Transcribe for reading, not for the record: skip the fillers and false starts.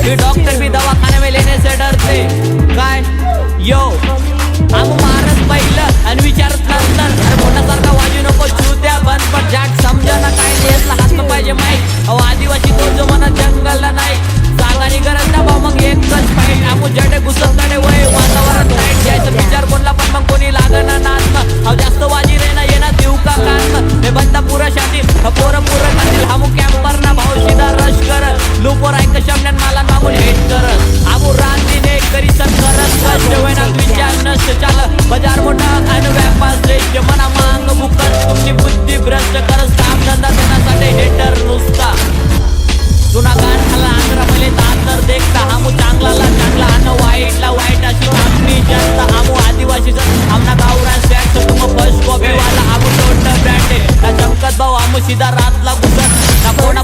कि डॉक्टर भी दवाखाने में लेने से डरते काय यो आम मारत पहिलं आणि विचारत नंतर अरे मोठ्यासारखा वाजू नको चुत्या बंद पण जाट समजा काय देसला हात पाहिजे माहीत अहो आदिवासी तो जो मना जंगलला नाही सांगानी गरज ना भाऊ मग एकच फाईट आमू जडे घुसतकडे वय वातावरण टाईट घ्यायचं विचार कोणला पण मग कोणी लागना नाचणं अहो जास्त वाजी रे ना येणार देऊ का कान हे बंदा पुरा शाती पोरं पुरं कातील हमू कॅम्पर ना भाऊ सीधा रश करत लुपोर ऐक शमण्यान मला मागून हेट करत आमू रांदीने करी सत करत कष्ट वेना विचार नष्ट चाल बाजार मोठा आणि व्यापार श्रेष्ठ मना मांग बुकत तुमची बुद्धी भ्रष्ट करत काम धंदा देण्यासाठी हेटर नुसता जुना गाण खाला आंध्रा मले तर देखता हमू चांगला चांगला आणि वाईटला वाईट अशी आपली जनता हमू आदिवासीचा आमना गावरान सॅक्स तुम फर्स्ट कॉपी वाला हमू टोटल ब्रँड ना चमकत भाऊ हमू सीधा रातला घुसत ना कोणा